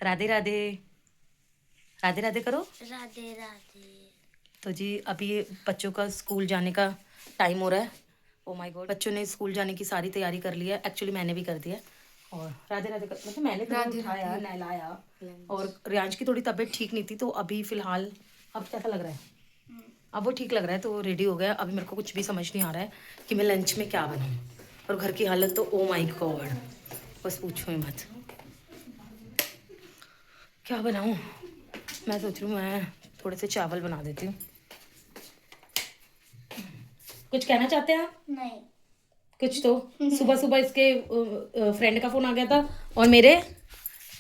राधे राधे। राधे राधे करो। राधे राधे। तो जी अभी बच्चों का स्कूल जाने का टाइम हो रहा है। ओ माय गॉड, बच्चों ने स्कूल जाने की सारी तैयारी कर ली है। एक्चुअली मैंने भी कर दी है। और राधे राधे कर, मतलब मैंने तो राधे उठाया राधे। नहलाया। और रियांश की थोड़ी तबीयत ठीक नहीं थी, तो अभी फिलहाल अब कैसा लग रहा है? अब वो ठीक लग रहा है, तो रेडी हो गया। अभी मेरे को कुछ भी समझ नहीं आ रहा है कि मैं लंच में क्या बनाऊँ। और घर की हालत तो ओ माय गॉड, बस पूछो ही मत। क्या बनाऊँ? मैं सोच रही हूँ मैं थोड़े से चावल बना देती हूँ। कुछ कहना चाहते हैं आप? नहीं। कुछ तो सुबह सुबह इसके फ्रेंड का फोन आ गया था, और मेरे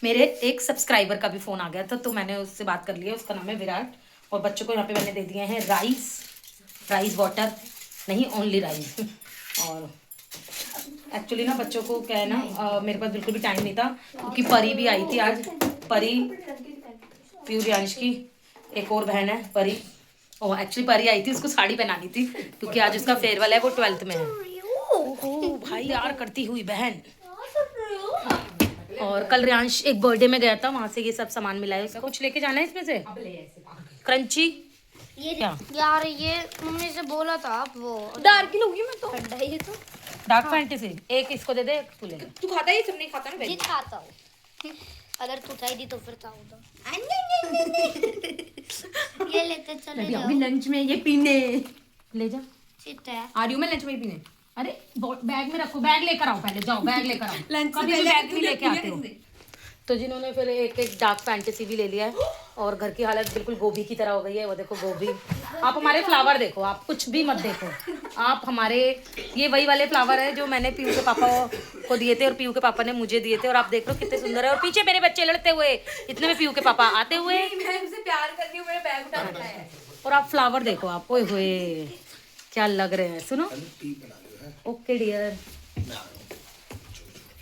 मेरे एक सब्सक्राइबर का भी फोन आ गया था, तो मैंने उससे बात कर लिया। उसका नाम है विराट। और बच्चों को यहाँ पे मैंने दे दिए हैं राइस वाटर, नहीं ओनली राइस। और एक्चुअली ना बच्चों को क्या है ना, मेरे पास बिल्कुल भी टाइम नहीं था, क्योंकि परी भी आई थी आज। परी, प्यूरियांश की एक और बहन है परी। और एक्चुअली परी आई थी, उसको साड़ी पहनानी थी, क्योंकि आज उसका फेयरवेल है, वो 12th में है। ओहो भाई, प्यार करती हुई बहन। और कल रियांश एक बर्थडे में गया था, वहां से ये सब सामान मिला है उसको। कुछ लेके जाना है इसमें से? क्रंची ये क्या? यार, ये मम्मी से बोला था आप वो डार्क ही लूंगी मैं तो। ठंडा है ये तो। डार्क फैंटेसी एक इसको दे दे, एक तू ले ले। तू खाता है ये सब? नहीं खाता ना जी खाता हूँ। अगर तू उठाई दी तो फिर था उधर। ये लेते चले मैं भी जाओ। आऊंगी लंच में ये पीने। ले जा। चित है। आ रही हूँ मैं लंच में ही पीने। अरे बैग में रखो, बैग लेकर आओ, पहले जाओ बैग लेकर आओ। लंच से कभी भी पहले बैग नहीं तूने लेके आते हो। तो जिन्होंने फिर एक एक डार्क फैंटेसी भी ले लिया है। और घर की हालत बिल्कुल गोभी की तरह हो गई है। वो देखो गोभी। आप हमारे फ्लावर देखो, आप कुछ भी मत देखो। आप हमारे, ये वही वाले फ्लावर है जो मैंने पीयू के पापा को दिए थे, और पीयू के पापा ने मुझे दिए थे। और आप देख लो कितने सुंदर है। और पीछे मेरे बच्चे लड़ते हुए, इतने में पीयू के पापा आते हुए। मैं उनसे प्यार करती हूँ, मेरा बैग उठाना है। और आप फ्लावर देखो, आप ओए होए क्या लग रहे हैं। सुनो, ओके डियर।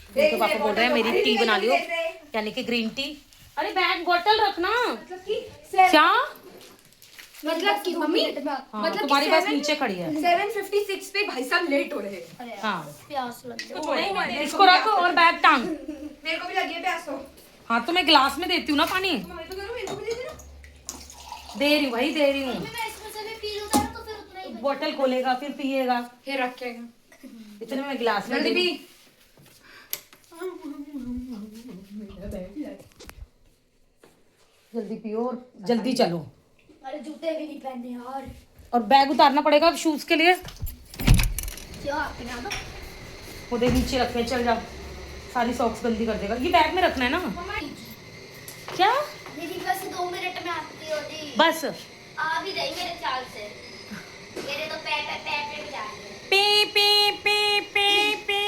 उनके पापा बोल रहे हैं मेरी टी बना लियो, यानी कि ग्रीन टी। अरे बैग बॉटल रखना। क्या मतलब कि मम्मी, हाँ, तुम्हारी बस नीचे खड़ी है। 7:56 पे भाई साहब लेट हो रहे हैं। हाँ, प्यास लग गई। इसको रखो और बैग टांग। मेरे को भी लगी है प्यास तो। हाँ, तो मैं गिलास में देती हूँ ना पानी। मैं तो करूँ, इनको भी दे देना। दे रही हूँ भाई, दे रही हूँ। मैं इसमें से भी पी लूंगा तो फिर उतना ही बॉटल खोलेगा फिर पिएगा। फिर रख के इतने में गिलास में जल्दी दे पी। जल्दी पियो और जल्दी चलो। अरे जूते भी नहीं पहने यार। और बैग उतारना पड़ेगा अब शूज के लिए। क्या पहना दो। वो दे नीचे रखने, चल जा। सारी सॉक्स गंदी कर देगा। ये बैग में रखना है ना। क्या मेरी बस 2 मिनट में आती होती। बस आ भी रही मेरे चाल से। मेरे तो पैर पे जा रहे हैं। पे पे पे पे पे।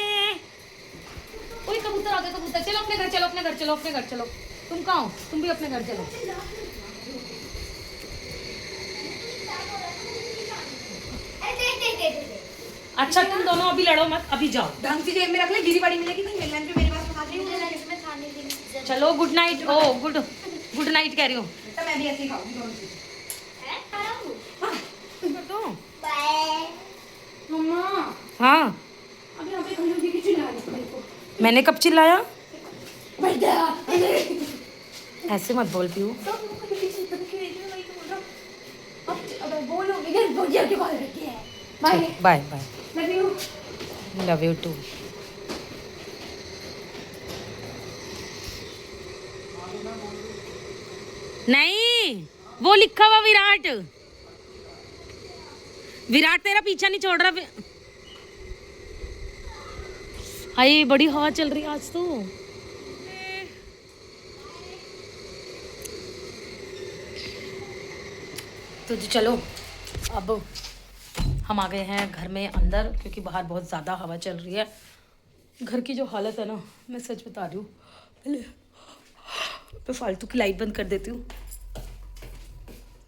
ओए कबूतर आ गए, कबूतर। चलो अपने घर, चलो अपने घर, चलो अपने घर चलो। तुम कहाँ हो? तुम भी अपने घर चलो। अच्छा तुम दोनों अभी लड़ो मत, अभी जाओ। ढंग से जेब में रख ले, गिरी पड़ी मिलेगी नहीं। लंच में मेरे पास खा रही हूँ। लंच में खाने की जरूरत चलो गुड नाइट। ओ गुड नाइट कह रही हूँ। तो मैं भी ऐसे ही खाऊंगी दोनों चीजें। है। खा रहा हूँ। कर दो। बाय। मम्मा, हाँ, अभी यहाँ पे खड़ी होगी, चिल्ला रही है मेरे को। मैंने कब चिल्लाया? भैया, ऐसे मत बोल पियो। अब बोलोगे यार, भैया क्यों कॉल रखी है? Bye. Bye bye. Love you. Love you too. नहीं, वो लिखा हुआ विराट। विराट तेरा पीछा नहीं छोड़ रहा। हाय बड़ी हवा चल रही है आज तो। तो जी चलो, अब हम आ गए हैं घर में अंदर, क्योंकि बाहर बहुत ज़्यादा हवा चल रही है। घर की जो हालत है ना, मैं सच बता रही हूँ। पहले मैं फालतू की लाइट बंद कर देती हूँ।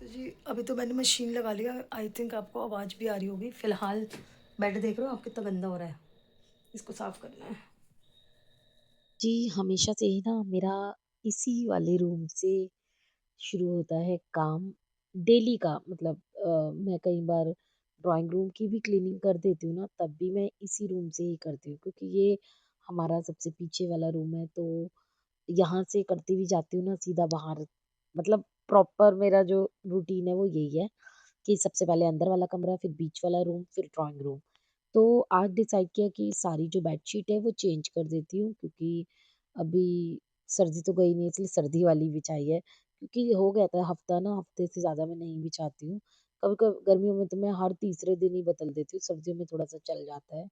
तो जी अभी तो मैंने मशीन लगा लिया। आई थिंक आपको आवाज़ भी आ रही होगी। फ़िलहाल बेड देख रहे हो आप कितना गंदा हो रहा है, इसको साफ़ करना है। जी, हमेशा से ही ना मेरा इसी वाले रूम से शुरू होता है काम, डेली का मतलब मैं कई बार ड्राइंग रूम की भी क्लीनिंग कर देती हूँ ना, तब भी मैं इसी रूम से ही करती हूँ, क्योंकि ये हमारा सबसे पीछे वाला रूम है, तो यहाँ से करती हुई जाती हूँ ना सीधा बाहर, मतलब प्रॉपर मेरा जो रूटीन है वो यही है कि सबसे पहले अंदर वाला कमरा, फिर बीच वाला रूम, फिर ड्राइंग रूम। तो आज डिसाइड किया कि सारी जो बेडशीट है वो चेंज कर देती हूँ, क्योंकि अभी सर्दी तो गई नहीं, इसलिए सर्दी वाली बिछाई है। क्योंकि हो गया था हफ्ता ना, हफ्ते से ज़्यादा मैं नहीं बिछाती हूँ। कभी-कभी गर्मियों में तो मैं हर तीसरे दिन ही बदल देती हूँ, सर्दियों में थोड़ा-सा चल जाता है।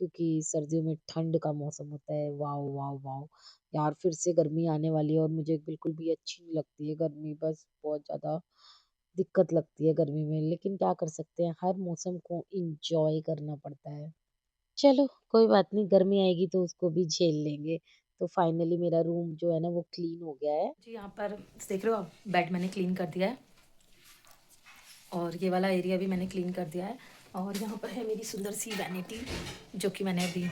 क्योंकि सर्दियों में ठंड का मौसम होता है। वाओ! वाओ! वाओ! यार फिर से गर्मी आने वाली है और मुझे बिल्कुल भी अच्छी नहीं लगती है गर्मी, बस बहुत ज़्यादा दिक्कत लगती है गर्मी में। लेकिन क्या कर सकते हैं, हर मौसम को एन्जॉय करना पड़ता है। चलो कोई बात नहीं, गर्मी आएगी तो उसको भी झेल लेंगे। तो फाइनली मेरा रूम जो है ना वो क्लीन हो गया है। जी यहाँ पर देख रहे हो आप, बेड मैंने क्लीन कर दिया है और ये वाला एरिया भी मैंने क्लीन कर दिया है। और यहाँ पर है मेरी सुंदर सी वैनिटी, जो कि मैंने अभी,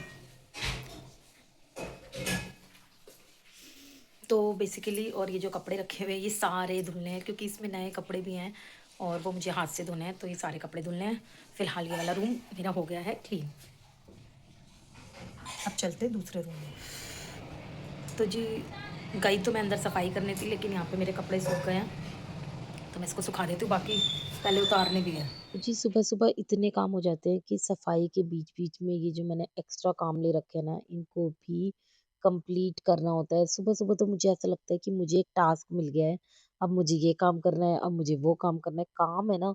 तो बेसिकली, और ये जो कपड़े रखे हुए हैं ये सारे धुलने हैं, क्योंकि इसमें नए कपड़े भी हैं और वो मुझे हाथ से धोने हैं, तो ये सारे कपड़े धुलने हैं। फिलहाल ये वाला रूम मेरा हो गया है क्लीन। अब चलते हैं दूसरे रूम में। तो जी, गई तो मैं अंदर सफाई करने थी, लेकिन यहाँ पे मेरे कपड़े सूख गए हैं, तो मैं इसको सुखा देती हूँ, बाकी पहले उतारने भी है। जी, सुबह-सुबह इतने काम हो जाते हैं कि सफाई के बीच-बीच में ये जो मैंने एक्स्ट्रा काम ले रखे हैं ना, इनको भी कंप्लीट करना होता है। सुबह-सुबह तो मुझे ऐसा लगता है कि मुझे एक टास्क मिल गया है, अब मुझे ये काम करना है, अब मुझे वो काम करना है। काम है ना,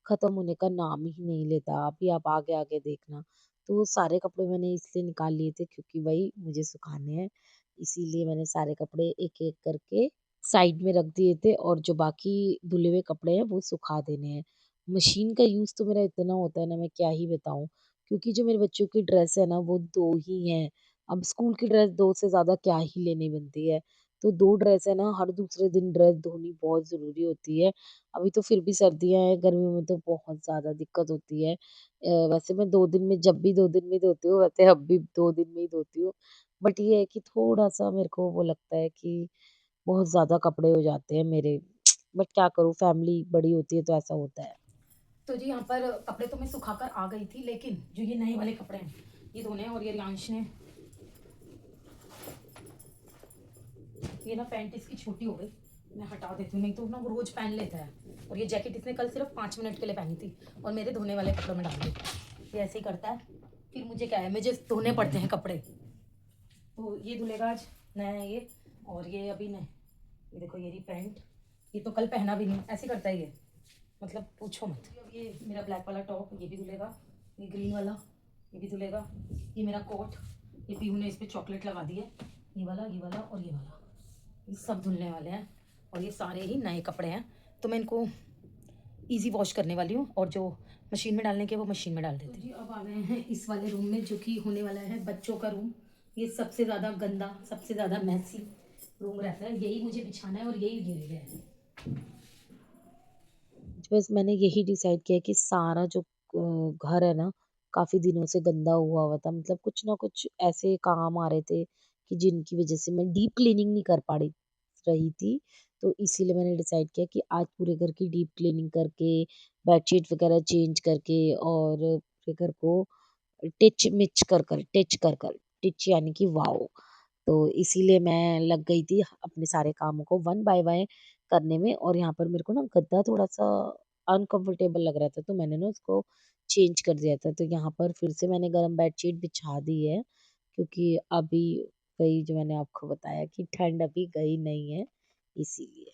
खत्म होने का नाम ही नहीं लेता। अभी आप आगे-आगे देखना। तो वो सारे कपड़े मैंने इसलिए निकाल लिए थे क्योंकि वही मुझे सुखाने हैं। इसीलिए मैंने सारे कपड़े एक-एक करके साइड में रख दिए थे और जो बाकी धुले हुए कपड़े हैं, वो सुखा देने हैं। मशीन का यूज़ तो मेरा इतना होता है ना, मैं क्या ही बताऊँ। क्योंकि जो मेरे बच्चों की ड्रेस है ना वो 2 ही हैं। अब स्कूल की ड्रेस 2 से ज़्यादा क्या ही लेनी बनती है। तो 2 ड्रेस है ना, हर दूसरे दिन ड्रेस धोनी बहुत ज़रूरी होती है। अभी तो फिर भी सर्दियाँ हैं, गर्मियों में तो बहुत ज़्यादा दिक्कत होती है। वैसे मैं 2 दिन में, जब भी 2 दिन में धोती हूँ, वैसे अब भी 2 दिन में ही धोती हूँ। बट ये है कि थोड़ा-सा मेरे को वो लगता है कि बहुत ज़्यादा कपड़े हो जाते हैं मेरे। बट क्या करूँ, फैमिली बड़ी होती है तो ऐसा होता है। तो जी यहाँ पर कपड़े तो मैं सुखाकर आ गई थी, लेकिन जो ये नए वाले कपड़े हैं ये धोने हैं। और ये रियांश ने, ये ना पैंट इसकी छोटी हो गई, मैं हटा देती हूँ, नहीं तो ना वो रोज पहन लेता है। और ये जैकेट इसने कल सिर्फ 5 मिनट के लिए पहनी थी और मेरे धोने वाले कपड़ों में डाल दी। ये ऐसे ही करता है। फिर मुझे क्या है, मुझे धोने पड़ते हैं कपड़े। तो ये धुलेगा आज, नया है ये। और ये अभी नहीं, ये देखो ये रही पैंट, ये तो कल पहना भी नहीं, ऐसे करता है ये, मतलब पूछो मत। अब ये मेरा ब्लैक वाला टॉप, ये भी धुलेगा। ये ग्रीन वाला, ये भी धुलेगा। ये मेरा कोट, ये पीहू ने इस पर चॉकलेट लगा दी है। ये वाला, ये वाला और ये वाला, ये सब धुलने वाले हैं। और ये सारे ही नए कपड़े हैं, तो मैं इनको इजी वॉश करने वाली हूँ, और जो मशीन में डालने के वो मशीन में डाल देती हूँ। तो जी अब आ गए हैं इस वाले रूम में, जो कि होने वाला है बच्चों का रूम। ये सबसे ज़्यादा गंदा, सबसे ज़्यादा मैसी रूम रहता है, यही मुझे बिछाना है और यही गिर गया है। बस मैंने यही डिसाइड किया कि सारा जो घर है ना, काफ़ी दिनों से गंदा हुआ हुआ था। मतलब कुछ ना कुछ ऐसे काम आ रहे थे कि जिनकी वज़ह से मैं डीप क्लीनिंग नहीं कर पा रही थी। तो इसीलिए मैंने डिसाइड किया कि आज पूरे घर की डीप क्लीनिंग करके, बेडशीट वग़ैरह चेंज करके और पूरे घर को टिच कर कर, टिच यानी कि वाओ! तो इसीलिए मैं लग गई थी अपने सारे कामों को वन बाय वन करने में। और यहाँ पर मेरे को ना गद्दा थोड़ा-सा अनकंफर्टेबल लग रहा था, तो मैंने ना उसको चेंज कर दिया था। तो यहाँ पर फिर से मैंने गरम बेडशीट बिछा दी है, क्योंकि अभी वही जो मैंने आपको बताया कि ठंड अभी गई नहीं है, इसीलिए।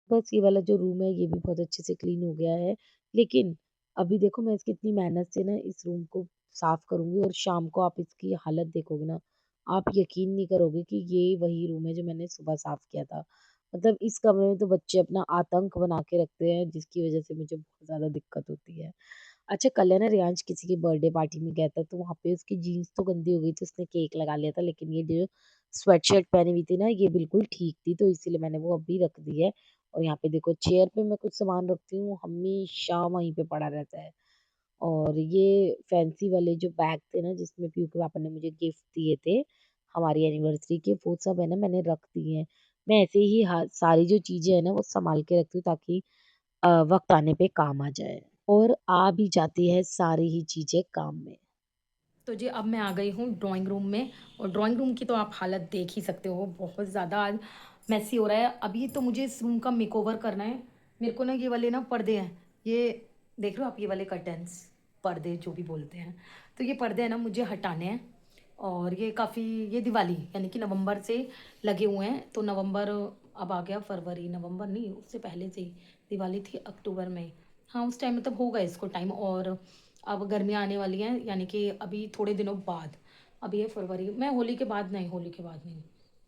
बस ये वाला जो रूम है ये भी बहुत अच्छे से क्लीन हो गया है। लेकिन अभी देखो मैं इसकी इतनी मेहनत से ना इस रूम को साफ करूँगी और शाम को आप इसकी हालत देखोगे ना, आप यकीन नहीं करोगे कि ये वही रूम है जो मैंने सुबह साफ किया था। मतलब इस कमरे में तो बच्चे अपना आतंक बना के रखते हैं, जिसकी वज़ह से मुझे बहुत ज़्यादा दिक्कत होती है। अच्छा, कल है ना रियांश किसी की बर्थडे पार्टी में गया था, तो वहाँ पे उसकी जीन्स तो गंदी हो गई थी, उसने केक लगा लिया था, लेकिन ये जो स्वेटशर्ट पहनी हुई थी ना ये बिल्कुल ठीक थी, तो इसीलिए मैंने वो अभी रख दी है। और यहाँ पे देखो चेयर पे मैं कुछ सामान रखती हूँ, हमेशा वहीं पे पड़ा रहता है। और ये फैंसी वाले जो बैग थे ना जिसमें पीयू के पापा ने मुझे गिफ्ट दिए थे हमारी एनिवर्सरी के, वो सब है ना मैंने रख दिए हैं। मैं ऐसे ही सारी जो चीज़ें हैं ना वो सँभाल के रखती हूँ, ताकि वक़्त आने पे काम आ जाए। और आ भी जाती है सारी ही चीज़ें काम में। तो जी अब मैं आ गई हूँ ड्राइंग रूम में, और ड्राइंग रूम की तो आप हालत देख ही सकते हो, बहुत ज़्यादा आज मैसी हो रहा है। अभी तो मुझे इस रूम का मेकओवर करना है। मेरे को ना ये वाले ना पर्दे हैं, ये देख रहे हो आप, ये वाले कर्टन्स, पर्दे जो भी बोलते हैं, तो ये पर्दे हैं ना मुझे हटाने हैं। और ये काफ़ी, ये दिवाली यानी कि नवंबर से लगे हुए हैं, तो नवंबर अब आ गया, फरवरी, नवंबर नहीं, उससे पहले से ही दिवाली थी अक्टूबर में। हाँ उस टाइम मतलब होगा इसको टाइम। और अब गर्मियाँ आने वाली हैं, यानी कि अभी थोड़े दिनों बाद, अभी है फरवरी, मैं होली के बाद नहीं, होली के बाद नहीं,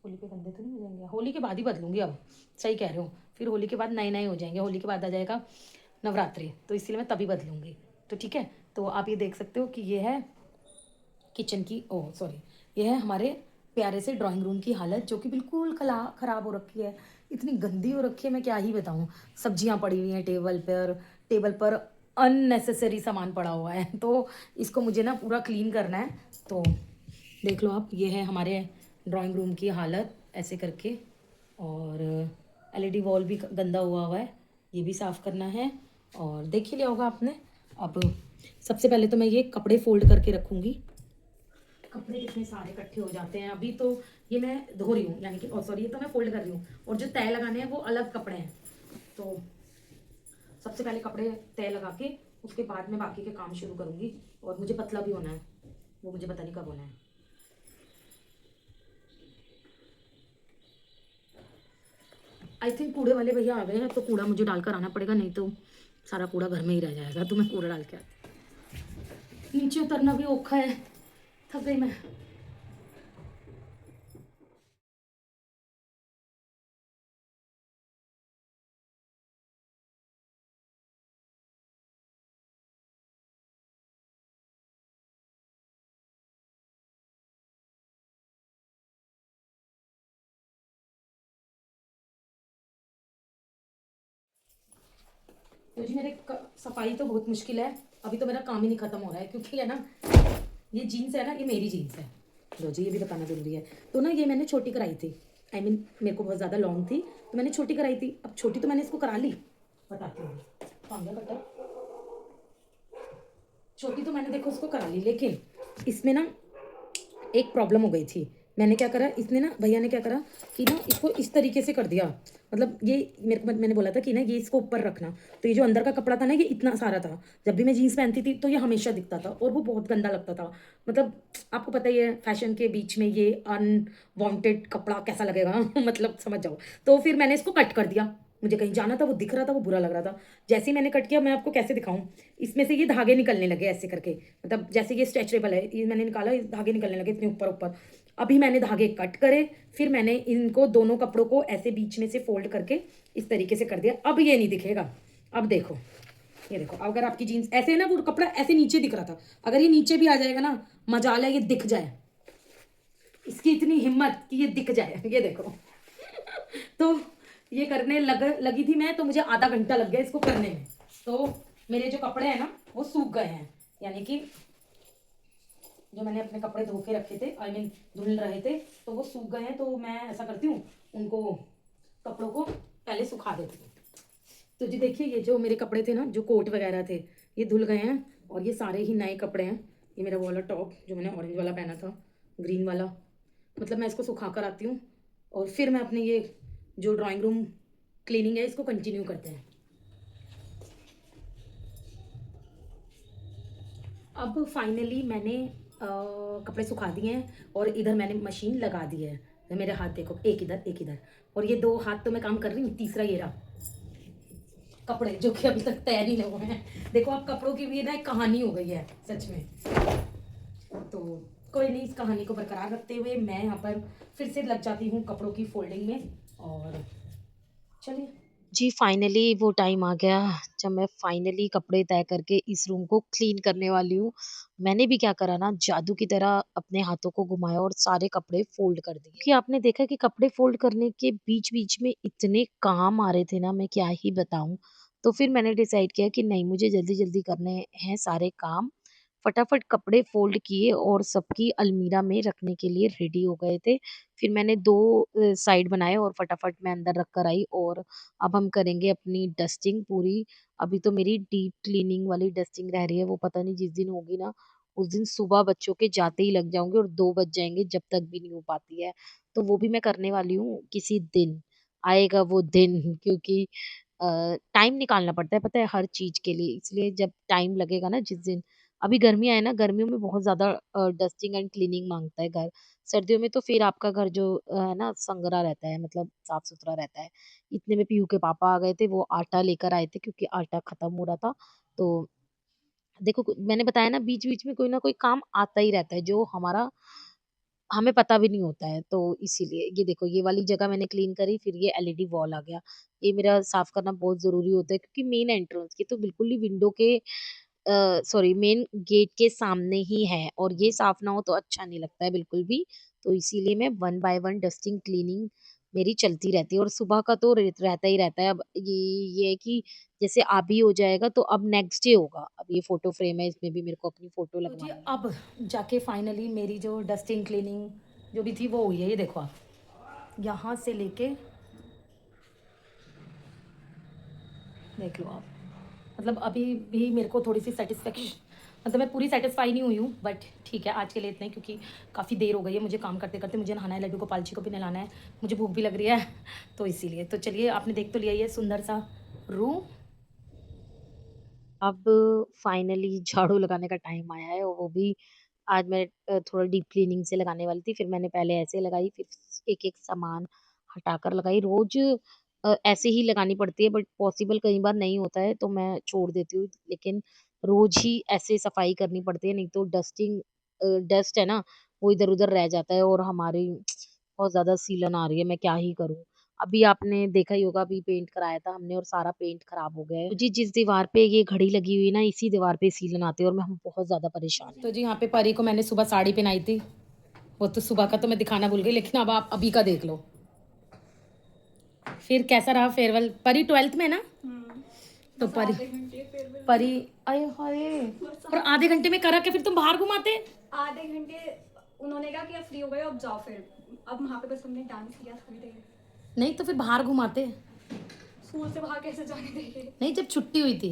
होली के बंदे तो नहीं मिलेंगे, होली के बाद ही बदलूंगी अब। सही कह रहे हो, फिर होली के बाद नए नए हो जाएंगे, होली के बाद आ जाएगा नवरात्रि, तो इसलिए मैं तभी बदलूंगी। तो ठीक है, तो आप ये देख सकते हो कि ये है किचन की, ओह सॉरी, ये है हमारे प्यारे से ड्राइंग रूम की हालत, जो कि बिल्कुल ख़राब हो रखी है, इतनी गंदी हो रखी है, मैं क्या ही बताऊँ। सब्जियां पड़ी हुई हैं टेबल पर अननेसेसरी सामान पड़ा हुआ है, तो इसको मुझे ना पूरा क्लीन करना है। तो देख लो आप, ये है हमारे ड्राइंग रूम की हालत ऐसे करके। और एलईडी वॉल भी गंदा हुआ हुआ है, ये भी साफ़ करना है। और देख ही लिया होगा आपने। अब सबसे पहले तो मैं ये कपड़े फोल्ड करके रखूँगी। कपड़े कितने सारे इकट्ठे हो जाते हैं। अभी तो ये मैं धो रही हूँ, यानी कि सॉरी, ये तो मैं फोल्ड कर रही हूँ, और जो तय लगाने हैं वो अलग कपड़े हैं। तो सबसे पहले कपड़े तय लगा के उसके बाद में बाकी के काम शुरू करूँगी। और मुझे पतला भी होना है, वो मुझे पता नहीं कब होना है। आई थिंक कूड़े वाले भैया आ गए हैं, तो कूड़ा मुझे डालकर आना पड़ेगा, नहीं तो सारा कूड़ा घर में ही रह जाएगा, तो मैं कूड़ा डाल के आती। नीचे उतरना भी औखा है, थक गई मैं। तो जी मेरे सफाई तो बहुत मुश्किल है, अभी तो मेरा काम ही नहीं खत्म हो रहा है, क्योंकि है ना, ये जीन्स है ना, ये मेरी जीन्स है। लो जी, ये भी बताना जरूरी है। तो ना ये मैंने छोटी कराई थी, आई मीन मेरे को बहुत ज़्यादा लॉन्ग थी, तो मैंने छोटी कराई थी। अब छोटी तो मैंने इसको करा ली, बताती हूँ कहाँ गया कटर। छोटी तो मैंने देखो उसको करा ली, लेकिन इसमें ना एक प्रॉब्लम हो गई थी। मैंने क्या करा, इसने ना, भैया ने क्या करा कि ना इसको इस तरीके से कर दिया, मतलब ये मेरे को, मैंने बोला था कि ना ये इसको ऊपर रखना, तो ये जो अंदर का कपड़ा था ना, ये इतना सारा था। जब भी मैं जीन्स पहनती थी तो ये हमेशा दिखता था, और वो बहुत गंदा लगता था। मतलब आपको पता ही है, फैशन के बीच में ये अनवांटेड कपड़ा कैसा लगेगा मतलब समझ जाओ। तो फिर मैंने इसको कट कर दिया, मुझे कहीं जाना था, वो दिख रहा था, वो बुरा लग रहा था। जैसे ही मैंने कट किया, मैं आपको कैसे दिखाऊं, इसमें से ये धागे निकलने लगे ऐसे करके, मतलब जैसे ये स्ट्रेचेबल है, ये मैंने निकाला, ये धागे निकलने लगे इतने ऊपर ऊपर। अभी मैंने धागे कट करे, फिर मैंने इनको दोनों कपड़ों को ऐसे बीच में से फोल्ड करके इस तरीके से कर दिया। अब ये नहीं दिखेगा। अब देखो, ये देखो, अगर आपकी जीन्स ऐसे है ना, वो कपड़ा ऐसे नीचे दिख रहा था, अगर ये नीचे भी आ जाएगा ना, मजाल है ये दिख जाए, इसकी इतनी हिम्मत कि ये दिख जाए, ये देखो। तो ये करने लगी थी मैं, तो मुझे आधा घंटा लग गया इसको करने में। तो मेरे जो कपड़े हैं ना, वो सूख गए हैं, यानी कि जो मैंने अपने कपड़े धो के रखे थे, आई मीन धुल रहे थे, तो वो सूख गए हैं। तो मैं ऐसा करती हूँ, उनको कपड़ों को पहले सुखा देती हूँ। तो जी देखिए, ये जो मेरे कपड़े थे ना, जो कोट वगैरह थे, ये धुल गए हैं, और ये सारे ही नए कपड़े हैं। ये मेरा वो वाला टॉप जो मैंने ऑरेंज वाला पहना था, ग्रीन वाला, मतलब मैं इसको सुखा कर आती हूँ, और फिर मैं अपने ये जो ड्राइंग रूम क्लीनिंग है इसको कंटिन्यू करते हैं। अब फाइनली मैंने कपड़े सुखा दिए हैं, और इधर मैंने मशीन लगा दी है। मेरे हाथ देखो, एक इधर एक इधर, और ये दो हाथ तो मैं काम कर रही हूँ, तीसरा ये रहा कपड़े जो कि अभी तक तैयार नहीं हुए हैं। देखो आप, कपड़ों की भी ना एक कहानी हो गई है सच में। तो कोई नहीं, इस कहानी को बरकरार रखते हुए मैं यहाँ पर फिर से लग जाती हूँ कपड़ों की फोल्डिंग में। और चलिए, जी, फाइनली वो टाइम आ गया जब मैं फाइनली कपड़े तय करके इस रूम को क्लीन करने वाली हूँ। मैंने भी क्या करा ना, जादू की तरह अपने हाथों को घुमाया और सारे कपड़े फ़ोल्ड कर दिए। कि आपने देखा कि कपड़े फ़ोल्ड करने के बीच-बीच में इतने काम आ रहे थे ना, मैं क्या ही बताऊँ। तो फिर मैंने डिसाइड किया कि नहीं, मुझे जल्दी-जल्दी करने हैं सारे काम। फटाफट कपड़े फ़ोल्ड किए और सबकी अलमीरा में रखने के लिए रेडी हो गए थे। फिर मैंने 2 साइड बनाए और फटाफट मैं अंदर रख कर आई, और अब हम करेंगे अपनी डस्टिंग पूरी। अभी तो मेरी डीप क्लीनिंग वाली डस्टिंग रह रही है, वो पता नहीं जिस दिन होगी ना, उस दिन सुबह बच्चों के जाते ही लग जाऊँगी और 2 बज जाएँगे जब तक भी नहीं हो पाती है। तो वो भी मैं करने वाली हूँ किसी दिन, आएगा वो दिन क्योंकि टाइम निकालना पड़ता है पता है हर चीज़ के लिए, इसलिए जब टाइम लगेगा ना जिस दिन अभी गर्मियाँ है ना, गर्मियों में बहुत ज़्यादा डस्टिंग एंड क्लीनिंग माँगता है घर। सर्दियों में तो फिर आपका घर जो है ना संगरा रहता है मतलब साफ-सुथरा रहता है। इतने में पीहू के पापा आ गए थे, वो आटा लेकर आए थे क्योंकि आटा खत्म हो रहा था। तो देखो मैंने बताया ना बीच-बीच में कोई ना कोई काम आता ही रहता है जो हमारा हमें पता भी नहीं होता है, तो इसीलिए ये देखो ये वाली जगह मैंने क्लीन करी, फिर ये एलईडी वॉल आ गया। ये मेरा साफ करना बहुत ज़रूरी होता है क्योंकि मेन एंट्रेंस ये तो बिल्कुल ही विंडो के सॉरी मेन गेट के सामने ही है और ये साफ ना हो तो अच्छा नहीं लगता है बिल्कुल भी। तो इसीलिए मैं one by one dusting cleaning मेरी चलती रहती है और सुबह का तो रहता ही रहता है। अब ये है कि जैसे अभी हो जाएगा तो अब नेक्स्ट डे होगा। अब ये फ़ोटो फ्रेम है इसमें भी मेरे को अपनी फ़ोटो तो जी लगवानी है। अब जाके फाइनली मेरी जो डस्टिंग क्लीनिंग जो भी थी वो हुई है, ये देखो आप यहाँ से लेके देख लो आप। मतलब अभी भी मेरे को थोड़ी सी सेटिस्फेक्शन, मतलब मैं पूरी सेटिस्फाई नहीं हुई हूँ, बट ठीक है आज के लिए इतना ही क्योंकि काफ़ी देर हो गई है मुझे काम करते करते। मुझे नहाना है, लड्डू को पालची को भी नहलाना है, मुझे भूख भी लग रही है तो इसीलिए। तो चलिए आपने देख तो लिया ये सुंदर सा रूम। अब फाइनली झाड़ू लगाने का टाइम आया है और वो भी आज मैं थोड़ा डीप क्लीनिंग से लगाने वाली थी। फिर मैंने पहले ऐसे लगाई फिर एक-एक सामान हटाकर लगाई। रोज़ ऐसे ही लगानी पड़ती है बट पॉसिबल कई बार नहीं होता है तो मैं छोड़ देती हूँ। लेकिन रोज़ ही ऐसे सफाई करनी पड़ती है नहीं तो डस्ट है ना वो इधर-उधर रह जाता है और हमारी बहुत ज़्यादा सीलन आ रही है, मैं क्या ही करूँ? अभी आपने देखा ही होगा अभी पेंट कराया था हमने और सारा पेंट खराब हो गया है। जी, जिस दीवार पे ये घड़ी लगी हुई है ना इसी दीवार पे सीलन आती है और मैं हम बहुत ज़्यादा परेशान हैं। तो जी यहाँ पे परी को मैंने सुबह साड़ी पहनाई थी, वो तो सुबह का तो मैं दिखाना भूल गई, लेकिन अब आप अभी का देख लो। फिर कैसा रहा फेयरवेल? परी 12th में है ना? तो बस परी आधे घंटे फिर परी अरे हाय, और आधे घंटे में करा के फिर तुम बाहर घुमाते। आधे घंटे उन्होंने कहा कि अब फ्री हो गए अब जाओ फिर। अब वहाँ पे बस हमने डांस किया थोड़ी देर। नहीं तो फिर बाहर घुमाते। स्कूल से बाहर कैसे जाने देंगे? नहीं जब छुट्टी हुई थी।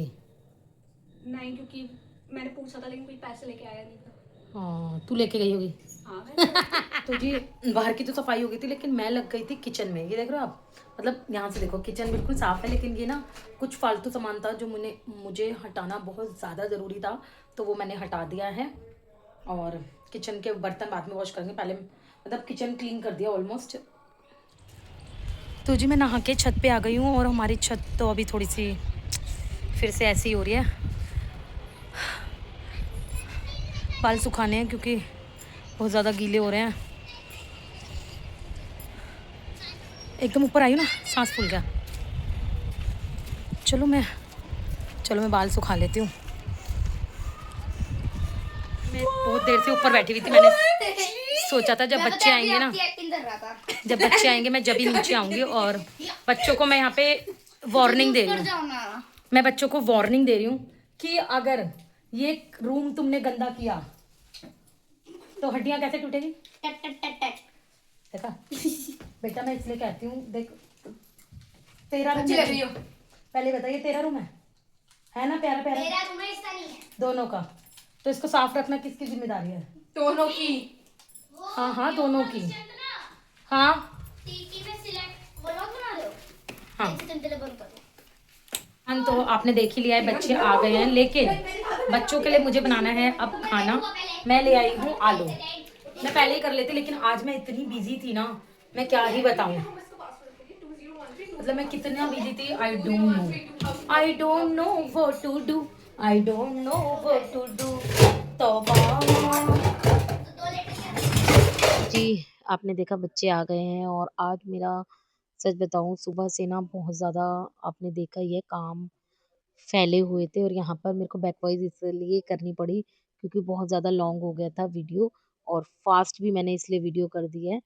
नहीं क्योंकि मैंने पूछा था लेकिन कोई पैसे लेके आया नहीं था। हाँ तू लेके गई होगी। हाँ मैं तो जी बाहर की तो सफाई हो गई थी लेकिन मैं लग गई थी किचन में। ये देख रहे हो आप, मतलब यहाँ से देखो किचन बिल्कुल साफ है लेकिन ये ना कुछ फालतू सामान था जो मुझे हटाना बहुत ज़्यादा ज़रूरी था, तो वो मैंने हटा दिया है। और किचन के बर्तन बाद में वॉश करेंगे, पहले मतलब किचन क्लीन कर दिया ऑलमोस्ट। तो जी मैं नहा के छत पे आ गई हूँ और हमारी छत तो अभी थोड़ी सी फिर से ऐसी ही हो रही है। बाल सुखाने हैं क्योंकि बहुत ज़्यादा गीले हो रहे हैं। एकदम ऊपर आई हूँ ना, सांस फूल गया। चलो मैं बाल सुखा लेती हूँ। मैं बहुत देर से ऊपर बैठी हुई थी, मैंने सोचा था जब बच्चे आएंगे ना, एक्टिंग कर रहा था। जब बच्चे आएंगे मैं जब ही नीचे आऊँगी। और बच्चों को मैं यहाँ पे वार्निंग दे रही कर हूँ, जाओ ना। मैं बच्चों को वार्निंग दे रही हूँ कि अगर ये रूम तुमने गंदा किया तो हड्डियाँ कैसे टूटेगी। टट टट टट टट। देखा बेटा, मैं इसलिए कहती हूँ देख, तेरा रूम अच्छी लग रही हो। पहले बताइए तेरा रूम है ना प्यारा प्यारा मेरा रूम है, इसका नहीं है। दोनों का, तो इसको साफ रखना किसकी जिम्मेदारी है। दोनों की। हाँ दोनों की। हाँ टीटी में सिलेक्ट व्लॉग बना रहे हो? हाँ एक सेकंड के लिए बंद करो। हम तो आपने देख ही लिया है, बच्चे आ गए हैं लेकिन बच्चों के लिए मुझे बनाना है अब खाना। मैं ले आई हूँ आलू, मैं पहले ही कर लेती लेकिन आज मैं इतनी बिजी थी ना, मैं क्या ही बताऊँ। मतलब मैं कितना बिजी थी, I don't know what to do, I don't know what to do. तो जी, आपने देखा बच्चे आ गए हैं और आज मेरा सच बताऊँ सुबह से ना बहुत ज़्यादा आपने देखा ही है काम फैले हुए थे और यहाँ पर मेरे को बैक वॉइस इसलिए करनी पड़ी क्योंकि बहुत ज़्यादा लॉन्ग हो गया था वीडियो और फ़ास्ट भी मैंने इसलिए वीडियो कर दी है।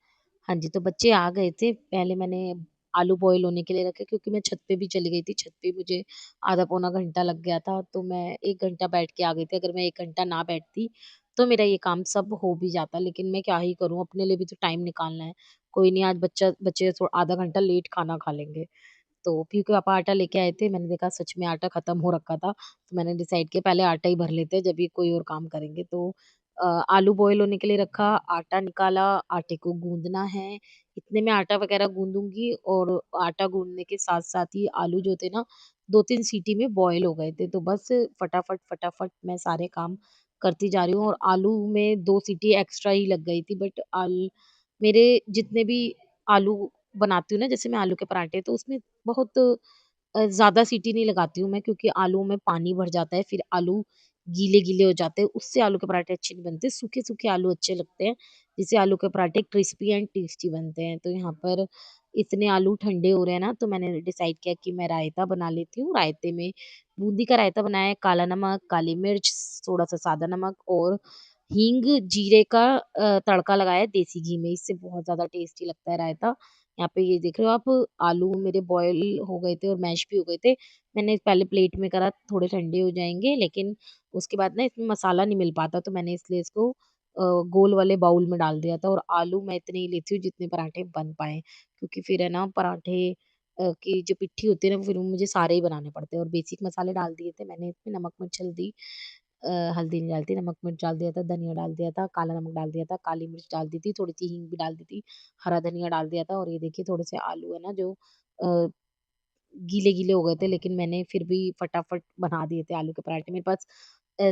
हाँ जी, तो बच्चे आ गए थे, पहले मैंने आलू बॉयल होने के लिए रखे क्योंकि मैं छत पे भी चली गई थी, छत पे मुझे आधा पौना घंटा लग गया था, तो मैं 1 घंटा बैठ के आ गई थी। अगर मैं 1 घंटा ना बैठती, तो मेरा ये काम सब हो भी जाता, लेकिन मैं क्या ही करूँ, अपने लिए भी तो टाइम निकालना है। कोई नहीं आज बच्चे थोड़ा आधा घंटा लेट खाना खा लेंगे। तो पीयू के पापा आटा लेके आए थे, मैंने देखा सच में आटा खत्म हो रखा था, तो मैंने डिसाइड किया पहले आटा ही भर लेते हैं, जब भी कोई और काम करेंगे। तो आलू बॉयल होने के लिए रखा, आटा निकाला, आटे को गूँदना है, इतने में आटा वगैरह गूँदूँगी और आटा गूँदने के साथ-साथ ही आलू जो थे ना 2-3 सीटी में बॉयल हो गए थे, तो बस फटाफट मैं सारे काम करती जा रही हूँ और आलू में 2 सीटी एक्स्ट्रा ही लग गई थी, बट मेरे जितने भी आलू बनाती हूँ ना, जैसे मैं आलू के पराठे, तो उसमें बहुत ज़्यादा सीटी नहीं लगाती हूँ मैं, क्योंकि आलू में पानी भर जाता है, फिर आलू गीले-गीले हो जाते हैं, उससे आलू के पराठे अच्छे नहीं बनते। सूखे-सूखे आलू अच्छे लगते हैं, जिससे आलू के पराठे क्रिस्पी एंड टेस्टी बनते हैं। तो यहाँ पर इतने आलू ठंडे हो रहे हैं ना, तो मैंने डिसाइड किया कि मैं रायता बना लेती हूँ। रायते में बूंदी का रायता बनाया है, काला नमक, काली मिर्च, थोड़ा-सा सादा नमक और हींग, जीरे का तड़का लगाया है देसी घी में, इससे बहुत ज़्यादा टेस्टी लगता है रायता। यहाँ पे ये देख रहे हो आप, आलू मेरे बॉयल हो गए थे और मैश भी हो गए थे। मैंने पहले प्लेट में करा, थोड़े ठंडे हो जाएँगे, लेकिन उसके बाद ना इसमें मसाला नहीं मिल पाता, तो मैंने इसलिए इसको गोल वाले बाउल में डाल दिया था और आलू मैं इतने ही लेती हूँ जितने पराठे बन पाएँ, क्योंकि फिर है ना पराठे की जो पिट्ठी होती है ना, फिर वो मुझे सारे ही बनाने पड़ते हैं। और बेसिक मसाले डाल दिए थे मैंने इसमें, नमक, मिर्च, हल्दी नहीं डालती, नमक, मिर्च डाल दिया था, धनिया डाल दिया था, काला नमक डाल दिया था, काली मिर्च डाल दी थी, थोड़ी-सी हींग भी डाल दी थी, हरा धनिया डाल दिया था और ये देखिए थोड़े से आलू है ना जो अ, गीले-गीले हो गए थे, लेकिन मैंने फिर भी फटाफट बना दिए थे आलू के पराठे। मेरे पास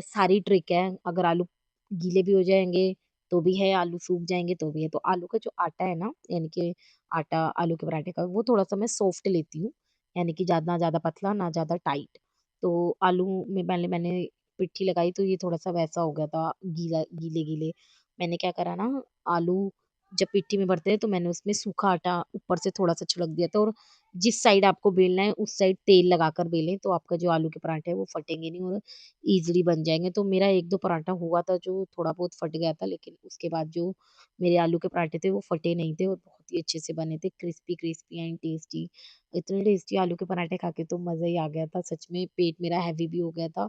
सारी ट्रिक है, अगर आलू गीले भी हो जाएँगे तो भी है, आलू सूख जाएँगे तो भी है। तो आलू का जो आटा है ना, यानी कि आटा आलू के पराठे का, वो थोड़ा-सा मैं सॉफ्ट लेती हूँ, यानी कि ना ज़्यादा पतला, ना ज़्यादा टाइट। तो आलू में पहले मैंने पिट्ठी लगाई, तो ये थोड़ा-सा वैसा हो गया था, गीले-गीले। मैंने क्या करा ना, आलू जब पिट्ठी में भरते हैं तो मैंने उसमें सूखा आटा ऊपर से थोड़ा-सा छिड़क दिया था और जिस साइड आपको बेलना है उस साइड तेल लगाकर बेलें, तो आपका जो आलू के पराठे हैं वो फटेंगे नहीं और ईज़िली बन जाएँगे। तो मेरा 1-2 पराठा हुआ था जो थोड़ा बहुत फट गया था, लेकिन उसके बाद जो मेरे आलू के पराठे थे वो फटे नहीं थे और बहुत ही अच्छे से बने थे, क्रिस्पी-क्रिस्पी एंड टेस्टी। इतने टेस्टी आलू के पराठे खा के तो मज़ा ही आ गया था, सच में पेट मेरा हेवी भी हो गया था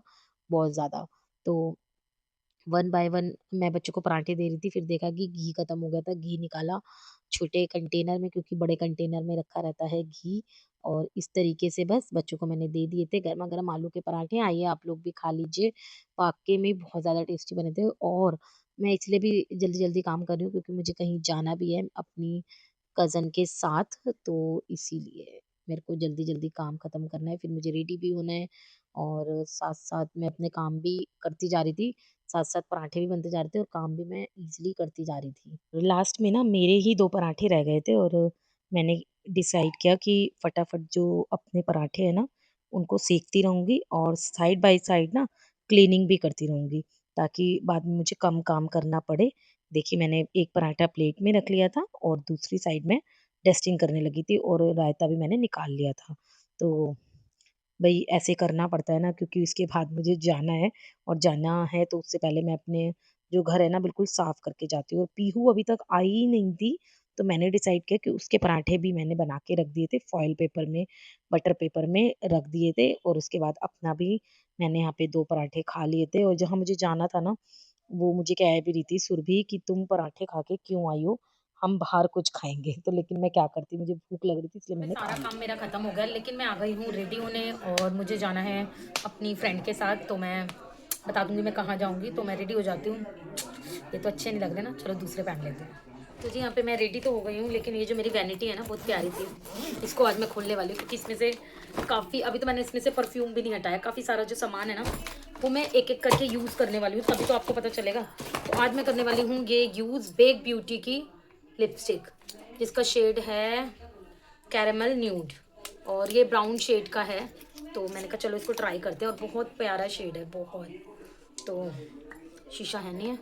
बहुत ज़्यादा। तो वन बाय वन मैं बच्चों को पराठे दे रही थी, फिर देखा कि घी खत्म हो गया था, घी निकाला छोटे कंटेनर में, क्योंकि बड़े कंटेनर में रखा रहता है घी, और इस तरीके से बस बच्चों को मैंने दे दिए थे। गरमा-गरम आलू के पराठे, आइए आप लोग भी खा लीजिए। वाक़ई में बहुत ज़्यादा टेस्टी बने थे और मैं इसलिए भी जल्दी-जल्दी काम कर रही हूँ क्योंकि मुझे कहीं जाना भी है अपनी कज़न के साथ, तो इसीलिए मेरे को जल्दी-जल्दी काम ख़त्म करना है, फिर मुझे रेडी भी होना है और साथ-साथ मैं अपने काम भी करती जा रही थी, साथ-साथ पराठे भी बनते जा रहे थे और काम भी मैं ईज़िली करती जा रही थी। लास्ट में ना मेरे ही 2 पराठे रह गए थे और मैंने डिसाइड किया कि फटाफट जो अपने पराठे हैं ना, उनको सेकती रहूँगी और साइड बाय साइड ना क्लीनिंग भी करती रहूँगी, ताकि बाद में मुझे कम काम करना पड़े। देखिए मैंने एक पराठा प्लेट में रख लिया था और दूसरी साइड में डस्टिंग करने लगी थी और रायता भी मैंने निकाल लिया था। तो भई ऐसे करना पड़ता है ना, क्योंकि उसके बाद मुझे जाना है और जाना है तो उससे पहले मैं अपने जो घर है ना बिल्कुल साफ करके जाती हूँ और पीहू अभी तक आई ही नहीं थी, तो मैंने डिसाइड किया कि उसके पराठे भी मैंने बना के रख दिए थे फॉइल पेपर में, बटर पेपर में रख दिए थे और उसके बाद अपना भी मैंने यहाँ पे 2 पराठे खा लिए थे और जहाँ मुझे जाना था ना, वो मुझे कह भी रही थी सुरभि कि तुम पराठे खा के क्यों आई हो? हम बाहर कुछ खाएँगे। तो लेकिन मैं क्या करती, मुझे भूख लग रही थी इसलिए मैं मैंने सारा खा काम लिया। मेरा ख़त्म हो गया, लेकिन मैं आ गई हूँ रेडी होने और मुझे जाना है अपनी फ्रेंड के साथ। तो मैं बता दूँगी मैं कहाँ जाऊँगी, तो मैं रेडी हो जाती हूँ। ये तो अच्छे नहीं लग रहे ना, चलो दूसरे पहन लेते हैं। तो जी यहाँ पे मैं रेडी तो हो गई हूँ, लेकिन ये जो मेरी वैनिटी है ना बहुत प्यारी थी, इसको आज मैं खोलने वाली हूँ क्योंकि इसमें से काफ़ी, अभी तो मैंने इसमें से परफ्यूम भी नहीं हटाया, काफ़ी सारा जो सामान है ना वो मैं एक एक करके यूज़ करने वाली हूँ, तभी तो आपको पता चलेगा। तो आज मैं करने वाली हूँ ये यूज़ बेक ब्यूटी की लिपस्टिक, जिसका शेड है कैरेमल न्यूड और ये ब्राउन शेड का है। तो मैंने कहा चलो इसको ट्राई करते हैं और बहुत प्यारा शेड है बहुत। तो शीशा है नहीं है।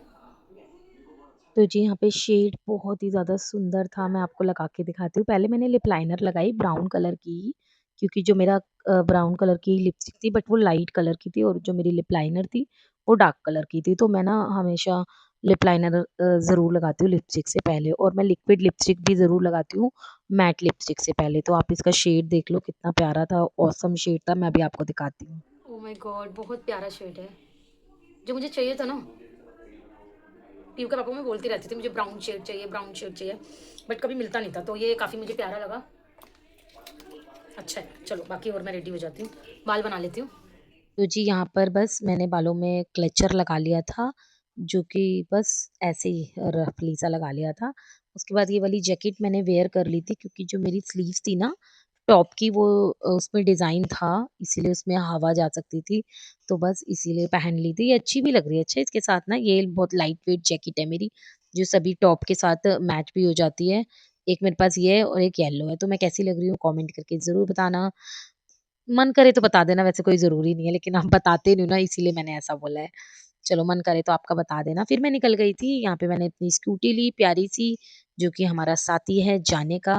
तो जी यहाँ पे शेड बहुत ही ज़्यादा सुंदर था, मैं आपको लगा के दिखाती हूँ। पहले मैंने लिप लाइनर लगाई ब्राउन कलर की, क्योंकि जो मेरा ब्राउन कलर की लिपस्टिक थी बट वो लाइट कलर की थी और जो मेरी लिप लाइनर थी वो डार्क कलर की थी। तो मैं ना हमेशा लिप लाइनर ज़रूर लगाती हूँ लिपस्टिक से पहले और मैं लिक्विड लिपस्टिक भी ज़रूर लगाती हूँ मैट लिपस्टिक से पहले। तो आप इसका शेड देख लो कितना प्यारा था, ऑसम शेड था, मैं अभी आपको दिखाती हूँ। ओ माय गॉड बहुत प्यारा शेड है, जो मुझे चाहिए था ना। पीयू के पापा को मैं बोलती रहती थी मुझे ब्राउन शेड चाहिए, ब्राउन शेड चाहिए, बट कभी मिलता नहीं था, तो ये काफ़ी मुझे प्यारा लगा। अच्छा है, चलो बाकी और मैं रेडी हो जाती हूँ, बाल बना लेती हूँ। तो जी यहाँ पर बस मैंने बालों में क्लेचर लगा लिया था, जो कि बस ऐसे ही रफली सा लगा लिया था। उसके बाद ये वाली जैकेट मैंने वेयर कर ली थी क्योंकि जो मेरी स्लीव्स थी ना टॉप की वो उसमें डिज़ाइन था, इसीलिए उसमें हवा जा सकती थी, तो बस इसीलिए पहन ली थी। ये अच्छी भी लग रही है। अच्छा इसके साथ ना ये बहुत लाइट वेट जैकेट है मेरी, जो सभी टॉप के साथ मैच भी हो जाती है। एक मेरे पास ये है और एक येलो है, तो मैं कैसी लग रही हूँ कमेंट करके ज़रूर बताना। मन करे तो बता देना, वैसे कोई ज़रूरी नहीं है, लेकिन आप बताते नहीं हो ना इसीलिए मैंने ऐसा बोला है। चलो मन करे तो आपका बता देना। फिर मैं निकल गई थी, यहाँ पे मैंने अपनी स्कूटी ली प्यारी-सी, जो कि हमारा साथी है जाने का।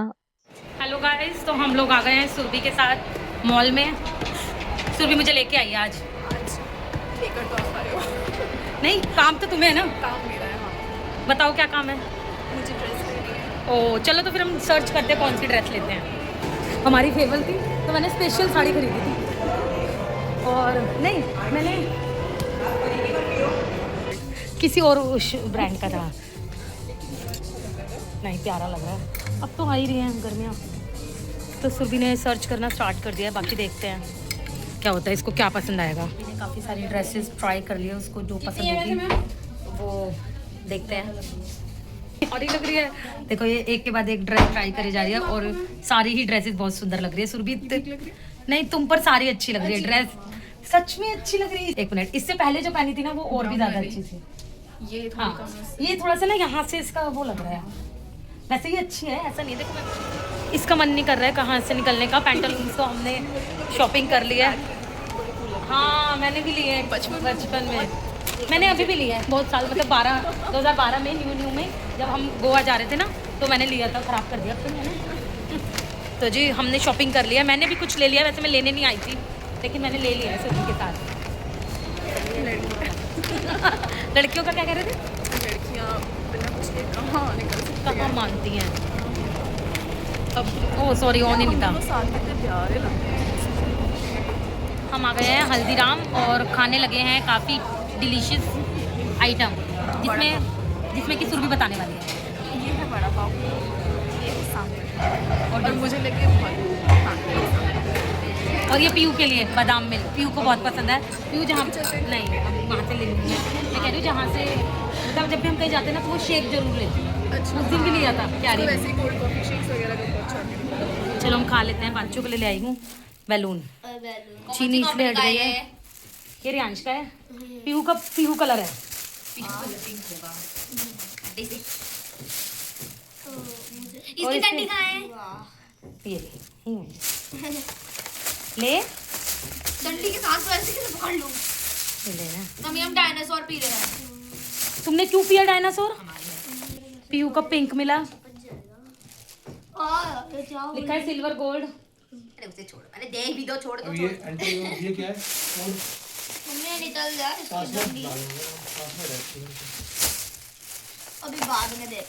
हेलो गाइस, तो हम लोग आ गए हैं सुरभि के साथ मॉल में। सुरभि मुझे लेके आई है आज। लेकर तो आप आए हो। नहीं, काम तो तुम्हें है ना। काम मेरा है। हाँ, बताओ क्या काम है। मुझे ड्रेस लेनी है। ओ चलो, तो फिर हम सर्च करते हैं कौन सी ड्रेस लेते हैं। हमारी फेवरेट थी तो मैंने स्पेशल साड़ी खरीदी थी, और नहीं मैंने किसी और उस ब्रांड का था। नहीं, प्यारा लग रहा है। अब तो आ ही रही हैं गर्मियाँ, तो सुरभि ने सर्च करना स्टार्ट कर दिया है। बाकी देखते हैं क्या होता है, इसको क्या पसंद आएगा। मैंने काफ़ी सारी ड्रेसेस ट्राई कर लिए, उसको जो पसंद होगी वो देखते हैं। और ही लग रही है, देखो ये एक के बाद एक ड्रेस ट्राई करी जा रही है, और सारी ही ड्रेसेस बहुत सुंदर लग रही है। सुरभि नहीं, तुम पर सारी अच्छी लग रही है ड्रेस, सच में अच्छी लग रही है। एक मिनट, इससे पहले जो पहनी थी ना वो और भी ज़्यादा अच्छी थी। ये हाँ, ये थोड़ा सा ना यहाँ से इसका वो लग रहा है। वैसे ही अच्छी है, ऐसा नहीं। देखो इसका मन नहीं कर रहा है कहाँ से निकलने का। पैंटालून्स तो हमने शॉपिंग कर लिया है। हाँ, मैंने भी लिए हैं बचपन में। मैंने अभी भी लिया है बहुत साल, मतलब 2012 में न्यू में जब हम गोवा जा रहे थे ना, तो मैंने लिया था, ख़राब कर दिया फिर मैंने। तो जी हमने शॉपिंग कर लिया। मैंने भी कुछ ले लिया, वैसे मैं लेने नहीं आई थी, लेकिन मैंने ले लिया है सुरभि के साथ। लड़कियों का क्या कह रहे थे। लड़कियाँ बिना कुछ के कहाँ निकल सकती कहाँ मानती हैं। अब ओह सॉरी, ऑन ही नहीं था। साथ कितने प्यारे लगते हैं। हम आ गए हैं हल्दीराम और खाने लगे हैं काफ़ी डिलीशियस आइटम, जिसमें कि सुरभि बताने वाली है। ये है बड़ा पाव, ये सामने, और मुझे लगे बहुत। और ये पीयू के लिए बादाम मिल्क, पीयू को बहुत पसंद है। पीयू जहाँ नहीं, अब वहाँ से ले लूँगी मैं कह रही हूँ जहाँ से, मतलब जब भी हम कहीं जाते हैं ना तो वो शेक जरूर लेती है। अच्छा, उस दिन भी लिया था क्या रही। वैसे ही कोल्ड कॉफी शेक्स वगैरह का बहुत अच्छा। चलो हम खा लेते हैं। बच्चों के लिए ले आई हूँ बैलून। चीनी इसलिए हट गई है। ये रियांश का है, पीहू कलर है। इसकी डंडी कहाँ है? ये ले डंडी के साथ तो ऐसे कैसे पकड़ लूं? ये ले ना। मम्मी हम डायनासोर पी रहे हैं। तुमने क्यों पिया डायनासोर। पीहू का पिंक मिला, लिखा है सिल्वर गोल्ड। अरे उसे छोड़, अरे दे भी दो, छोड़ दो। अब ये एंटी ये क्या है? और मम्मी निकल जा इसकी सांस में डंडी। डालूंगा, सांस में रहती है। अभी बाद में दे।